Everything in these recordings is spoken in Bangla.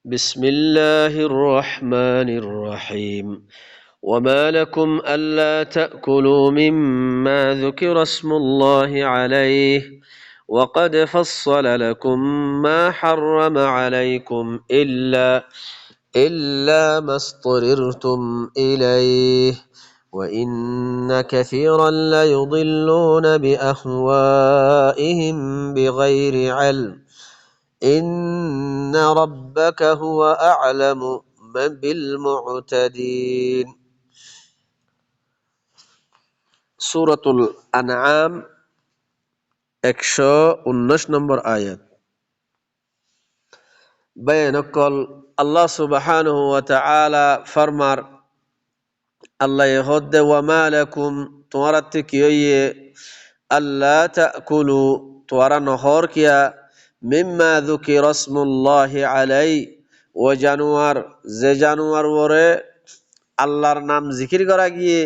بسم الله الرحمن الرحيم وما لكم ألا تأكلوا مما ذكر اسم الله عليه وقد فصل لكم ما حرم عليكم إلا ما اضطررتم إليه وإن كثيرا ليضلون بأهوائهم بغير علم إن ربك هو أعلم بالمعتدين سورة الأنعام 119 নম্বর আয়াত বয়ানকল আল্লাহ সুবহানাহু ওয়া তাআলা ফরমার আল্লাহ হদ্দে ওয়া মা লাকুম তোমারা কি হইয়ে আল্লা তাকুলু তোরা নহর কিয়া মিম্মা যুকিরা ইসমুল্লাহি আলাই ও জানোয়ার যে জানোয়ার ওরে আল্লাহর নাম জিকির করা গিয়ে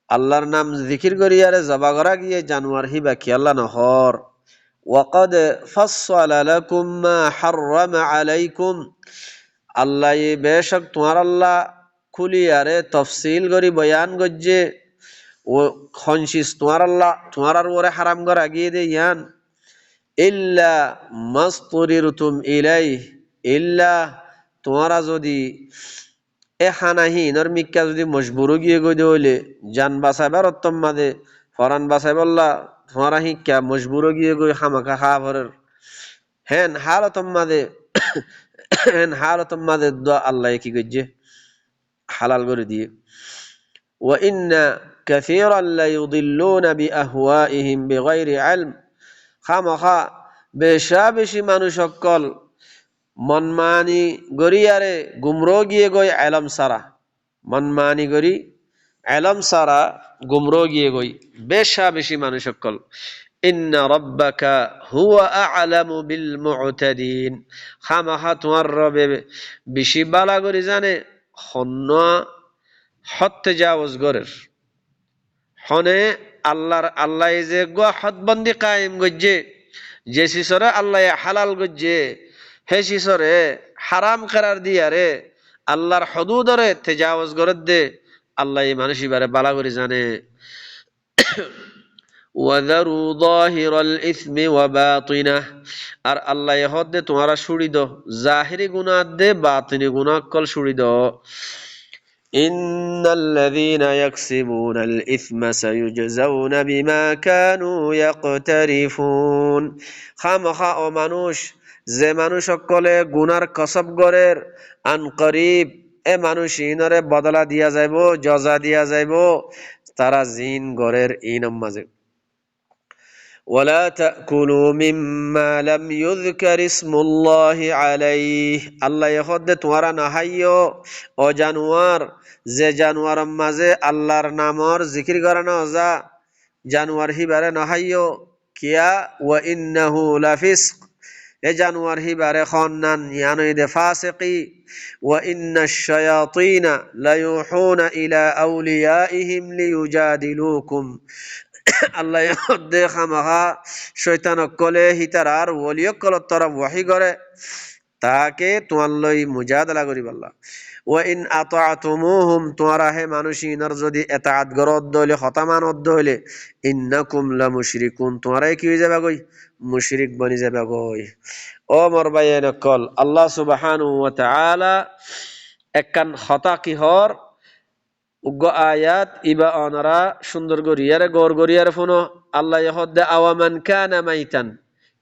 আল্লাহর নাম জিকির করিয়ারে জবা করা গিয়ে জানোয়ার হিবা কি আল্লাহ নহর ওয়াকাদ ফাসসালা লাকুম মা হাররামা আলাইকুম আল্লাহ বেশক তোমার আল্লাহ খুলিয়ারে তফসিল করি বয়ান গজ্জে ও খনশিস তোমার আল্লাহ তোমার আর ওরে হারাম করা গিয়ে দে ইয়ান ইল্লা মাস্তুরিরতুম ইলাইহি ইল্লা তোমারা যদি এ হানাহি নরমিকা যদি মজবুরু গিয়ে গই হইলে জান বাঁচাইবার অত্তম মাদে ফরান বাঁচাই বললা তোমারা হিক্কা মজবুরু গিয়ে গই হামাকা খাবারের হেন হালতম মাদে আল্লাহ কি গজ্জে হালাল করে দিয়ে ওয়া ইন্না কাসীরান লা ইউদিল্লুনা বিআহওয়াইহিম বিগাইরি ইলম খামাখা বেশি মানুষ সকল মনমানি গরিয়ারে গুমরো গিয়ে গই আলম সারা মনমানি গরি আলম সারা গুমরো গিয়ে গই বেশি মানুষ সকল ইন্না রাব্বাকা হুয়া আ'লামু বিল মু'তাদিন খামাখা তোমার রবে বেশি বালা গরি জানে হত্যে যাওয়াজ গরের হনে আল্লাহ যে গো হদবন্দি কায়েম গজ্জে যে শিশরে আল্লাহ হালাল গজ্জে হে শিশরে হারাম করার দিয়ারে আল্লাহর হদুদরে তেজাওয়াজ গরদ দে আল্লাহ এই মানুষ ইবারে বালা করে জানে ওয়াযারু যাহিরাল ইসমি ওয়া বাতিনাহ আর আল্লাহ হদে তোমারা ছুড়ি দাও জাহিরি গুনাহ দে বাতিনি গুনাহ কল ছুড়ি দাও ইন্নাল্লাযীনা ইয়াকসিবুনাল ইসমা সায়ুজজাউনা বিমা কানু ইয়াকতারিফুন খামখা ও মানুষ যে মানুষ সকলে গুনার কসব গরের আন করিব এ মানুষ ইনরে বদলা দিয়া যাইব জজা দিয়া যাইব তারা জিন গরের ইনম মাঝে ওয়ালা তাকুলু মিম্মা লাম ইউযকার ইসমুল্লাহি আলাইহি আল্লাহ ইহদে তোমরা না হাইয়ো ও জানোয়ার যে জানোয়ার মাঝে আল্লাহর নামর জিকির করা না যা জানোয়ার হিবারে না হাইয়ো কিয়া ওয়া ইন্নাহু লাফিসক এ জানোয়ার হিবারে খন্নান ইয়ানই দে ফাসিকি ওয়া ইন্নাশ শায়াতিনা লায়ুহুনা ইলা আউলিয়াইহিম লিয়ুজাদিলুকুম আল্লাহ দে খামাখা শয়তান কলে হিতারার ওলিয়ক কলত তরা ওয়াহি করে তাকে তোমার লই মুজাদালা করিব আল্লাহ ওয়া ইন আতা'তুমুহুম তোমরা হে মানুষিনর যদি এতাআত গরদ দলে খতামানত দলে ইন্নাকুম লা মুশরিকুন তোমরা কি হয়ে যাবে গই মুশরিক বনি যাবে গই ও মোর ভাইয়ের কল আল্লাহ সুবহানাহু ওয়া তাআলা একখান খতা কি হর উগ্র আয়াত ইবা অনারা সুন্দর গরিয়ারে গড় গরিয়ারে ফোনো আল্লাহ ইহদ্দে আওয়ামান কানা মাইতান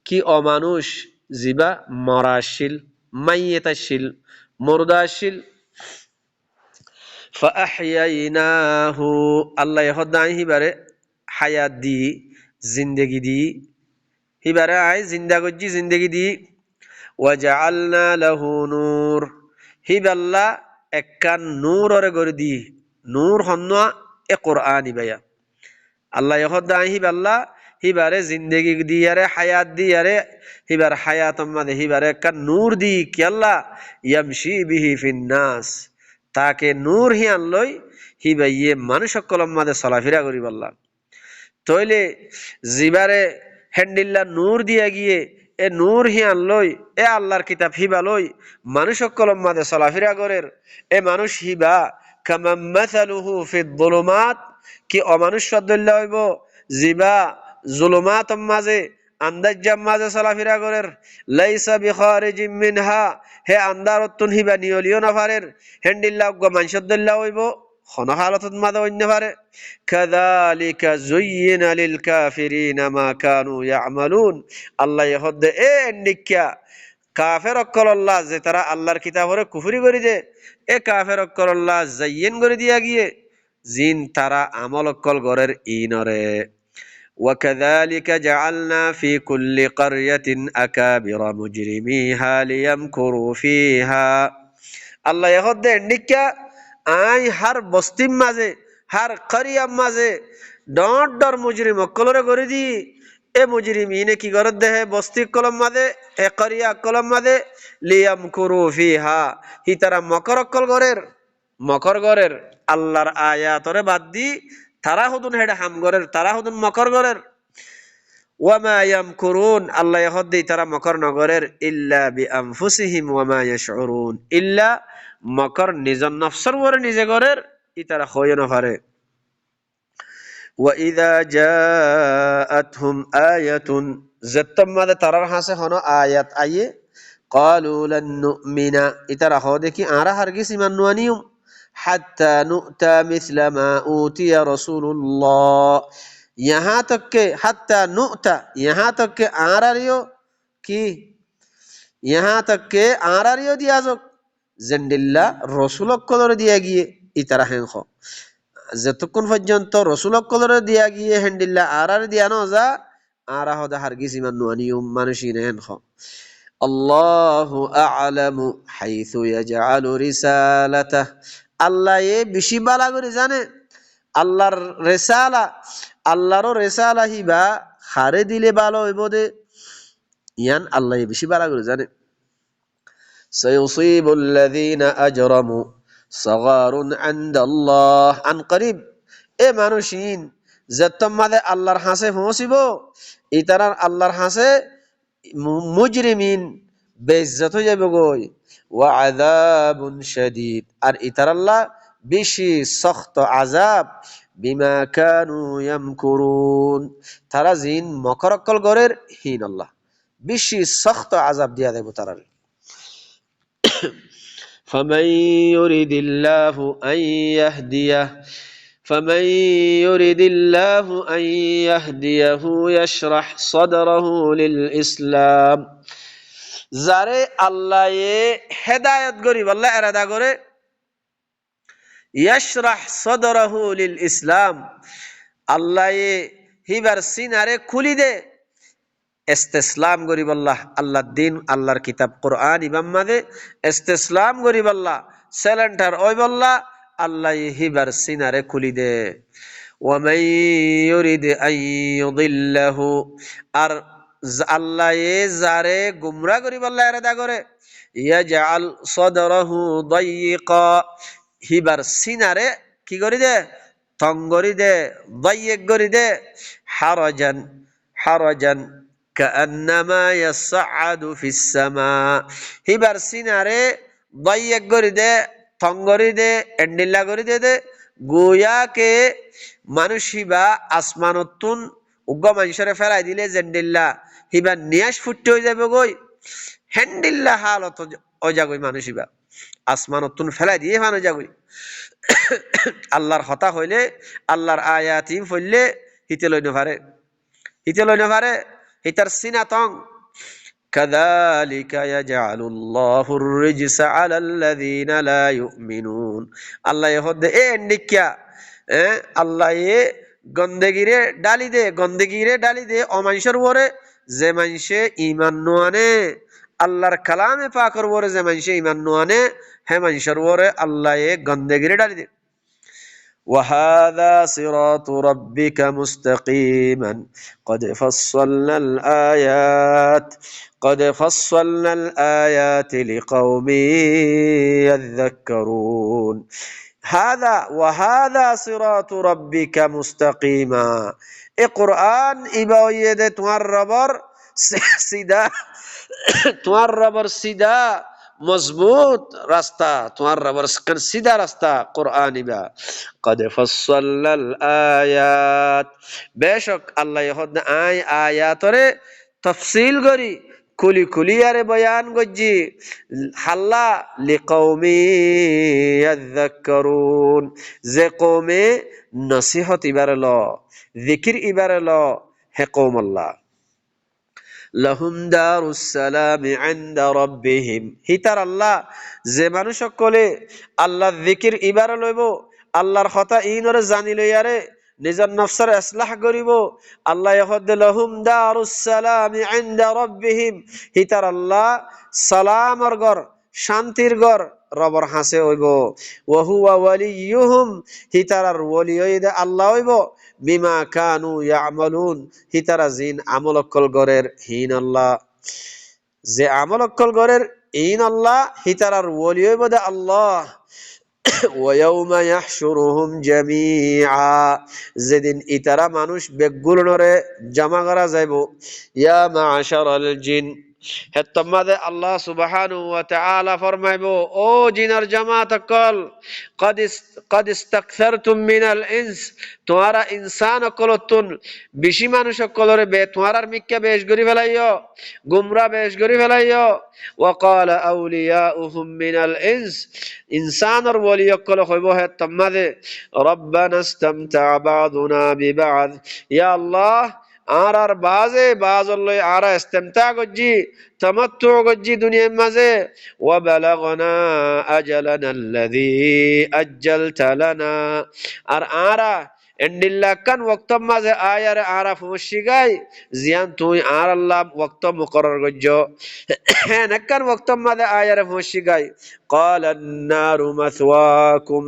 কি অমানুষ জিবা মরাশিল মাইয়েতাশিল মুরদাশিল ফাআহইয়াইনাহু আল্লাহ ইহদ্দে হিবারে হায়াত দি জিন্দেগি দি হিবারে আই জিন্দা গজ্জি জিন্দেগি দি ওয়াজআলনা লাহু নূর হিবাল্লা একখান নূররে গরি দি নূর হন্না এ কোরআনি বায়া আল্লাহ ইহদ্দা হিবাল্লা হিবারে জিন্দেগি দিয়ারে হায়াত দিয়ারে হিবার হায়াত মাদে হিবারে একখান নূর দি কি আল্লাহ ইয়ামশি বিহি ফিন্নাস তাকে নূর হিয়ান লই হিবাইয়ে মানুষ সকলম মাদে চলাফেরা করিব আল্লাহ তইলে জিবারে হ্যান্ডিল্লা নূর দিয়া গিয়ে এ নূর হিয়ান লই এ আল্লাহর কিতাব হিবা লই মানুষ সকলম মাঝে চলাফেরা করের এ মানুষ হিবা কামাম মাসালুহু ফিদ-যুলুমাত কি অমানুষ সদল্য হইব জিবা জুলুমাত মাঝে আন্দাজ্জাম মাঝে চলাফেরা করের লাইসা বিখারিজিম মিনহা হে আন্দারতুন হিবা নিয়লিও না পারের হেন্ডিল্লা গ মানসদল্য হইব খন হালতত মাঝে অন্য পারে কাযালিকা যুয়্যিনা লিল কাফিরিনা মা কানু ইয়ামালুন আল্লাহ ইহদে এ নিক্কা কাফের অক্কল্লাহ যে তারা আল্লাহর কিতাবরে কুফরি করে দে এ কাফের অক্কল্লাহ জাইয়িন করে দিয়া গিয়ে জিন তারা আমল অক্কল গরের ইনরে وكذلك جعلنا في كل قرية أكابر مجرميها ليمكروا فيها الله يهد নিক্কা আই হার বস্তির মাঝে হার করিয়ার মাঝে ডর ডর মুজরিম অক্কলরে করে দি এ মুজরিম ইনে কি গরত দেহে বস্তি কলম মাঝে এ করিয়া কলম মাঝে লিয়াম কুরু ফিহা হি তারা মকর গরের আল্লাহর আয়াতরে বাদ দি তারা হুদুন হেডা হাম গরের তারা হুদুন মকর গরের ওয়ামা ইয়ামকুরুন আল্লাহ ইহদ্দি তারা মকর নগরের ইল্লা বিআনফুসিহিম ওয়ামা ইয়াশউরুন ইল্লা মকর নিজ নফসর ওরে নিজে গরের ই তারা হয় না পারে وإذا جاءتهم آية زتم ماذا ترى حاسه هنا آيات آية قالوا لن نؤمن إترى خودك أرى هرجس من نوانيهم حتى نؤتى مثل ما أوتي رسول الله यहाँ तक के हत्ता नुता यहाँ तक के आरारियो की यहाँ तक के आरारियो दिया जो जंडिल्ला रसूलक कलर दिया गिये इतरा हैं खो যতক্ষণ পর্যন্ত রসুলক কলরে দিয়া গিয়ে হেন্ডিল্লা আরার দিয়া ন যা আরা হদা হারগিস ইমান নুয়ানিয়ুম মানুষই নেন খ আল্লাহু আ'লামু হাইথু ইয়াজআলু রিসালাতাহ আল্লাহ এ বেশি বালা করে জানে আল্লাহর রিসালা আল্লাহর রিসালা হিবা হারে দিলে ভালো হইব দে ইয়ান আল্লাহ এ বেশি বালা করে জানে সায়ুসিবুল লাযিনা আজরামু সগারুন আনদাল্লাহ আন করিব এ মানুষিন যতম মাদে আল্লাহর হাসে পৌঁছিব ইতারার আল্লাহর হাসে মুজরিমিন বেইজ্জত হয়ে যাবে গই ওয়া আযাবুন শাদীদ আর ইতারাল্লাহ বেশি সখত আযাব বিমা কানু ইয়ামকুরুন তারা জিন মকরকল গরের হিন আল্লাহ বেশি সখত আযাব দিয়া দেব তারার فمن يرد الله أن يهديه يشرح صدره للإسلام যারে আল্লাহ হেদায়েত করি আল্লাহ ইরাদা করে ইয়াশরাহ সাদরাহু লিল ইসলাম আল্লাহ হিবার সিনারে খুলি দে ইস্তিসলাম গরিব আল্লাহ দিন আল্লাহর কিতাব কোরআন ইমাম মাদে ইস্তিসলাম গরিব সেলেন্টার ওই বল্লাহ আল্লাহ হিবার সিনারে খুলি দে ওয়ামাই ইউরিদ আন ইউদিল্লাহু আর আল্লাহ যারে গুমরা গরিব ইরাদা করে ইয়াজআল সাদরাহু দায়িকা হিবার সিনারে কি করি দে তঙ্গরি দে দায়িক করি দে হারাজান كأنما يصعد في السماء হিবার সিনারে দায়িক করি দে তঙ্গরি দে এন্ডিল্লা করি দে গোয়া কে মানুষ হিবা আসমানতুন উগ্গ মানুষরে ফেলাই দিলে জেন্ডিল্লা হিবা নিয়াস ফুটতে হয়ে যাবে গই হেন্ডিল্লা হালত অজাগই মানুষ হিবা আসমানতুন ফেলাই দিয়ে মানুষ যাগই আল্লাহর কথা হইলে আল্লাহর আয়াত পড়লে হিতে লই না পারে হিতার সিনাতং কাযালিকা ইয়াজআলুল্লাহুর রিজসা আলাল্লাযীনা লা ইউমিনুন আল্লাহ হদে এ নিক্কা আল্লাহ এ গন্দেগিরে ডালি দে অমানসর ওরে যে মানসে ঈমান নোয়ানে আল্লাহর কালামে পাকর ওরে যে মানসে ঈমান নোয়ানে হে মানসর ওরে আল্লাহ এ গন্দেগিরে ডালি দে وهذا صراط ربك مستقيما قد فصلنا الآيات لقوم يذكرون وهذا صراط ربك مستقيما القرآن إباوية تمر ربر সিধা তোমার রবর সিধা মজবুত রাস্তা, তোমার রবর সিধা রাস্তা কোরআন ইবা কদ ফসসালাল আয়াত, বেশক আল্লাহ হদ আয়াতরে তফসিল করি কুলি কুলি আরে বয়ান গজ্জি হাল্লা লিকৌমি ইয়াযাক্কারুন, যে কৌমে নসিহত ইবারে ল জিকির ইবারে ল হে কৌম আল্লাহ। লাহুম দারুস সালামি ইনদা রাব্বিহিম, হিতার আল্লাহ যে মানুষ সকলে আল্লাহর জিকির ইবারে লইব, আল্লাহর কথা ইনরে জানি লইয়ারে নিজের নফসের ইসলাহ করিব, আল্লাহ ইহদ লাহুম দারুস সালামি ইনদা রাব্বিহিম, হিতার আল্লাহ সালামর ঘর শান্তির ঘর রবর হাসে হইব। ওয়া হুয়া ওয়ালিয়ুহুম, হিতারার ওলি হইদে আল্লাহ হইব। বিমা কানু ইয়ামালুন, হিতারা জিন আমল অক্কল গরের হিন আল্লাহ, যে আমল অক্কল গরের হিন আল্লাহ হিতারার ওলি হইব দে আল্লাহ। ওয়ায়াউমা ইয়াহশুরুহুম জামিআ, যেদিন ইতারা মানুষ বেগুলনরে জমা করা যাইব। ইয়া মা'শারাল জিন, হে তোমাদের আল্লাহ সুবহানাহু ওয়া তাআলা ফরমাইবো, ও জিনার জামাত কল কদ ইস্তাকসারতুম মিনাল ইনস, তোমরা ইনসান কলতুন বেশি মানুষ কলরে বে তোমার মিক্কা বেশ গরি ফেলাইও, গুমরা বেশ গরি ফেলাইও। ওয়া ক্বালা আউলিয়াউহুম মিনাল ইনস, ইনসানর ওলি কল হইব হে তোমাদের রব্বানা ইসতামতা বা'দুনা বিবা'দ, ইয়া আল্লাহ আর বাজে বাজর লই আরা ইস্তেমতা গজ্জি তামাত্তু গজ্জি দুনিয়ার মাঝে। ওয়া বালাগনা আজালানা আল্লাযী আজ্জালতা লানা, আর আরা এন্ডিল্লা কান ওয়াক্ত মাঝে আয়ারে আরা ফুশি গাই জিয়ান তুই আর আল্লাহ ওয়াক্ত মুকরর গজ্জ হ্যাঁ নাকান ওয়াক্ত মাঝে আয়ারে ফুশি গাই। ক্বালান নারু মাসওয়াকুম,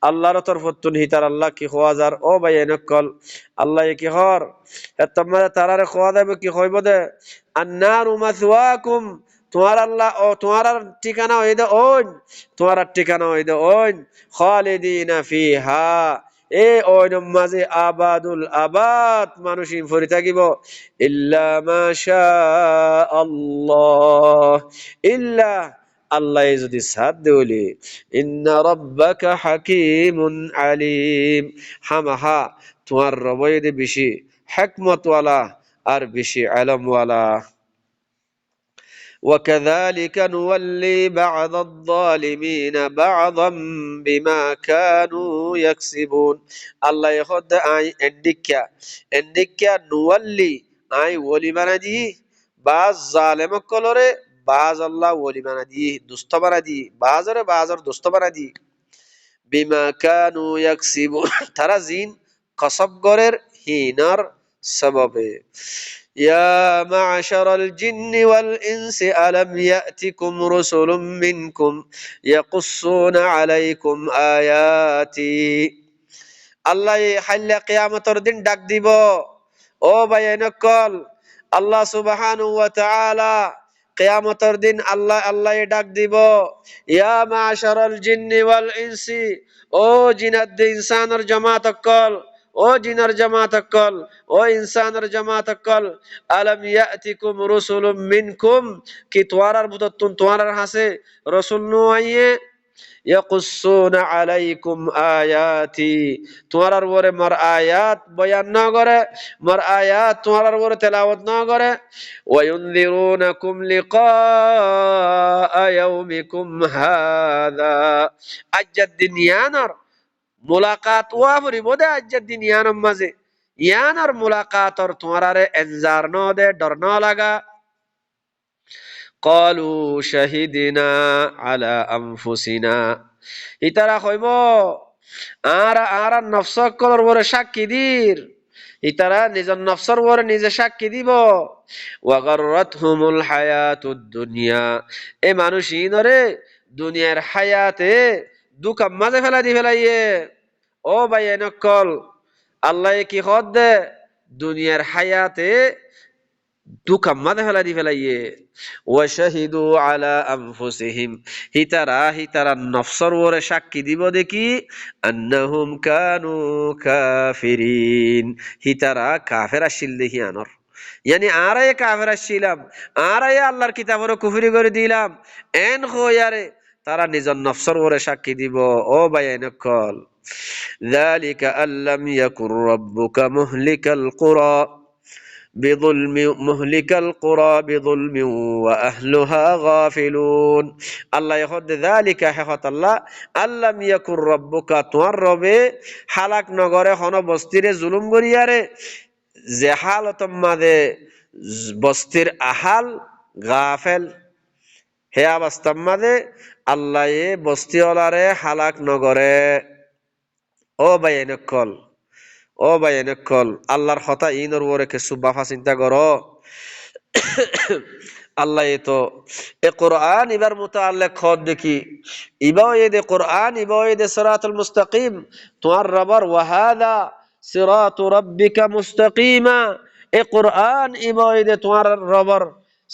আল্লাহর তরফতুন হিতার আল্লাহ কি খোয়াজার ও ভাই নকল আল্লাহ কি হর তোমার তারারে খোয়া দেবে কি হইব দে আন্নারু মাসওয়াকুম, তোমার আল্লাহ ও তোমার ঠিকানা হই দে ওন, তোমার ঠিকানা হই দে ওন খালিদিনা ফিহা, এ ওই মাঝে আবাদুল আবাদ মানুষ ফরি থাকিব। ইল্লা মাশা আল্লাহ, ইল্লা আল্লাহ যদি সাথ দেওলি। ইন্না রাব্বাকা হাকিমুন আলিম, হামাহা তোমার রবইদে বেশি হিকমতওয়ালা আর বেশি ইলমওয়ালা। وكذلك نولي بعض الظالمين بعضا بما كانوا يكسبون, আল্লাহ يخد আই এন্ডিকা নুওয়াল্লি আই ওলি বানা দি বাজ জালেম কলরে, বাজ আল্লাহ ওলি বানা দি দুস্থ বানা দি, বাজরে বাজর দুস্থ বানা দি। বিমা কানু ইয়াকসিবুন, তারা জিন কসব গরের হিনার সববে। ইয়া মা'শারাল জিন্নি ওয়াল ইনসি আলাম ইয়াতিকুম রুসুলুম মিনকুম ইয়াকুসসুনা আলাইকুম আয়াতি, আল্লাহ হাল্লা কিয়ামতের দিন ডাক দিব। ও ভাই নকল আল্লাহ সুবহানাহু ওয়া তাআলা কিয়ামতের দিন আল্লাহ ডাক দিব, ইয়া মা'শারাল জিন্নি ওয়াল ইনসি, ও জিনাত ইনসানের জামাত কল, ও জিনার জামাত কল, ও ইনসানের জামাত কল, আলাম ইয়াতিকুম রুসুলুম মিনকুম, কি তোয়ারার বুততুন তোয়ারার হাসে রাসূল নু আইয়ে ইয়াকুসসুনা আলাইকুম আয়াতি, তোমার ওরে মোর আয়াত বয়ান না করে, মোর আয়াত তোমার ওরে তেলাওয়াত না করে। ওয়ায়ুনযিরুনাকুম লিকা ইয়াউমিকুম হাযা, আজ্জাদ দিন ইয়ানার মুলাকাত ওয়া ফরিব দে, আজ্জাদ দিন ইয়ানার মাঝে ইয়ানার মুলাকাতর তোমারে এনজার ন দে, ডর না লাগা। ক্বালু শাহিদনা আলা আনফুসিনা, ইতারা কইব আর নফস কলর ওরে সাক্ষী দির, ইতারা নিজের নফসর ওরে নিজে সাক্ষী দিব। ওয়া গাররাতহুমুল হায়াতুদ দুনিয়া, এ মানুষ ইনরে দুনিয়ার হায়াতে দুকা মাঝে ফেলা দি ফেলাইয়ে। ও ভাই নকল আল্লাহ কি হদ দে দুনিয়ার হায়াতে দুকা মাঝে ফেলা দি ফেলাইয়ে। ওয়া শাহিদু আলা আনফুসিহিম, হিতারা নফসর ওরে সাক্ষী দিব দেখি আন্নাহুম কানু কাফিরিন, হিতারা কাফের আসিল দেখি আনর ইয়ানি আরাই কাফেরা ছিলাম, আরাই আল্লাহর কিতাবের কুফরি করে দিলাম, এন হইয়ারে তারা নিজের নফসর ওরে সাক্ষী দিব। ও ভাই নকল ذلك أن لم يكن ربك مهلك القرى مهلك القرى بظلم وأهلها غافلون الله يخد ذلك حقت الله أن لم يكن ربك توارب حلق نغره خنا بستير ظلم غرياره যে হালতম মাদে বস্তির আহাল গাফেল হে অবস্থার মাদে আল্লাহ এ বস্তিওয়ালারে হালাক নগরে। ও ভাই নকল, ও ভাই নকল আল্লাহর কথা ইনর ওরে কিছু বাফা চিন্তা করো। আল্লাহ তো এ কোরআন ইবার মুতাআল্লিক খদ দেখি ইবাও এ দে কোরআন ইবাও এ দে সিরাতুল মুস্তাকিম তোমার রবার ওয়াহাদা সিরাতু রাব্বিকা মুস্তাকিমা। এ কোরআন ইবাও এ দে তোমার রবার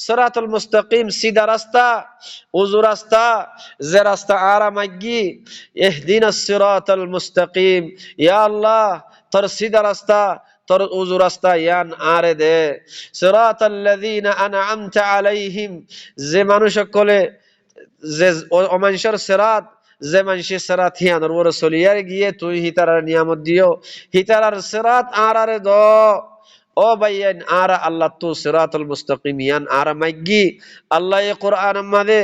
সিরাতুল মুস্তাকিম সিধা রাস্তা উজু রাস্তা যে রাস্তা আরামাগি ইহদিনাস সিরাতাল মুস্তাকিম। ইয়া আল্লাহ তোর সিধা রাস্তা তোর উজু রাস্তা ইয়ান আরে দে। সিরাতাল্লাযীনা আনআমতা আলাইহিম যে মানুষ সকলে যে অমানসর সিরাত যে মানুষের সিরাত হিয়ানোর ওরে চলিয়ার গিয়ে তুই হিতারার নিয়ামত দিও হিতারার সিরাত আরে দ। ও ভাইয়ান আরা আল্লাহ তো সিরাতুল মুস্তাকিম ইয়ান আরা মাইগি আল্লাহ এ কোরআন মাদে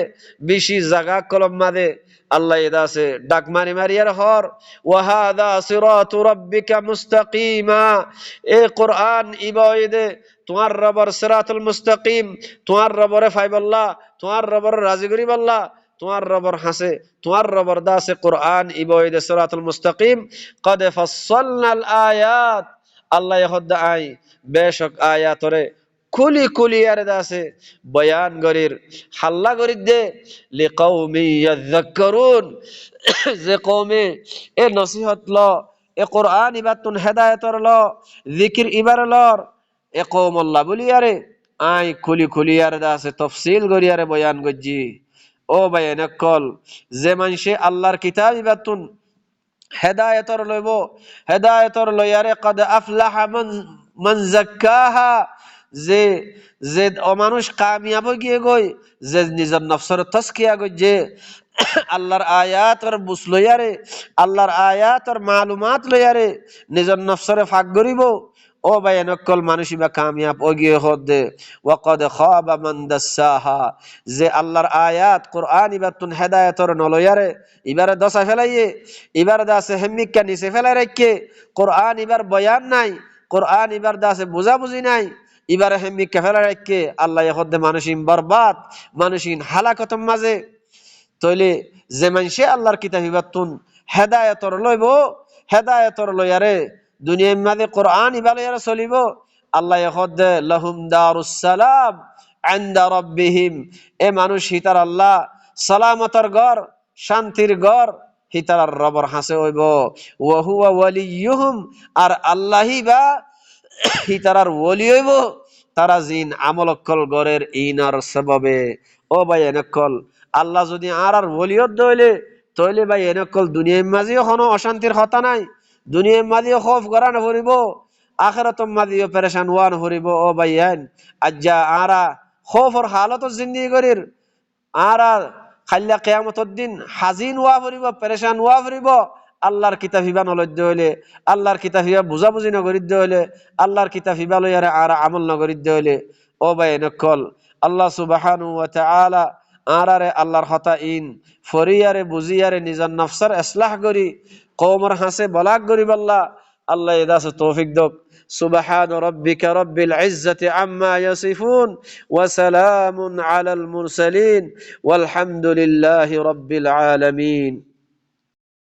বেশি জায়গা কলম মাদে আল্লাহ এদাসে ডাক মারি মারিয়ার হর ওয়াহাদা সিরাতু রাব্বিকা মুস্তাকিমা। এ কোরআন ইবাইদে তোমার রবর সিরাতুল মুস্তাকিম তোমার রবরে ফাইবাল্লাহ তোমার রবর রাজি করিবাল্লাহ তোমার রবর হাসে তোমার রবর দাসে কোরআন ইবাইদে সিরাতুল মুস্তাকিম কদ ফাসসালনাল আয়াত। আল্লাহ হদ্দা আই বেশক আয়াতরে খুলি খুলি আর দাসে বয়ান গরির হাল্লা গরির দে লিকাউমি ইয়াযাক্কারুন যে কওমে এ নসিহত ল এ কোরআন ইবাতুন হেদায়েতর ল জিকির ইবার লর এ কওম আল্লাহ বলি আরে আই খুলি খুলি আর দাসে তাফসীল গরি আরে বয়ান গজ্জি। ও বয়ান কল যে মানুষে আল্লাহর কিতাব ইবাতুন হেদায়েতর লইব হেদায়েতর লইয়ারে কদ আফলাহা মান যাক্কাহা যে যে অমানুষ কামিয়াব গিয়ে গই যে নিজের নফসর তাসকিয়া গজে আল্লাহর আয়াতর বুঝ লইয়ারে আল্লাহর আয়াতর মালুমাত লইয়ারে নিজের নফসরে ফাঁক গরিব। ও ভাই নকল মানুষ বা কামিয়াব ও গিয়ে হদে ওয়াকদ খাবা মান দাসাহা যে আল্লাহর আয়াত কোরআন ইবাতুন হেদায়েতর নলয়ারে ইবারে দশা ফেলাইয়ে ইবার দাসে হেমিকা নিচে ফেলাই রাখে কোরআন ইবার বয়ান নাই কোরআন ইবার দাসে বুঝাবুঝি নাই ইবারে হেমিকা ফেলাই রাখে আল্লাহ হদে মানুষিন বরবাদ মানুষিন হালাকতম মাঝে। তইলে যে মানুষে আল্লাহর কিতাব ইবাতুন হেদায়েতর লইব হেদায়েতর লয়ারে দুনিয়ার মাঝে কোরআন ইবালয়ারে চলিব আল্লাহ হদে লাহুম দারুস সালাম ইনদা রাব্বিহিম। এ মানুষ হিতার আল্লাহ সালামতর ঘর শান্তির ঘর হিতার রবর হাসে হইব ওয়া হুয়া ওয়ালিয়ুহুম আর আল্লাহই বা হিতার ওলি হইব তারা জিন আমলকল গরের ইনার সবাবে। ও ভাই এনেকল আল্লাহ যদি আর ওলিয়ত দইলে তইলে ভাই এনেকল দুনিয়ার মাঝেও কোনো অশান্তির কথা নাই দুনিয়ার মাঝেও খৌফ করা না ভরিব আখিরাতম মাঝেও পেরেশান ওয়ান ভরিব। ও ভাই আজ্জা আরা খৌফর হালত জিন্দেগি করির আরা খাইলা কিয়ামতের দিন হাজিন ওয়া ভরিব পেরেশান ওয়া ভরিব আল্লাহর কিতাব হিবা নলদ্য হইলে আল্লাহর কিতাব হিবা বুঝাবুঝি নগরিদ্য হইলে আল্লাহর কিতাব হিবা লইয়ারে আর আমল নগরিদ্য হইলে। ও ভাই নকল আল্লাহ সুবহানাহু ওয়া তাআলা আরারে আল্লাহর কথা ইন ফরিয়ারে বুঝিয়ারে নিজের নফসর ইসলাহ করি কওমর হাসে বলাক গরিব আল্লাহ আল্লাহ এদাসে তৌফিক দক। সুবহান রাব্বিকা রাব্বিল ইজ্জাতি আম্মা ইয়াসিফুন ওয়া সালামুন আলাল মুরসালিন ওয়ালহামদুলিল্লাহি রাব্বিল আলামিন।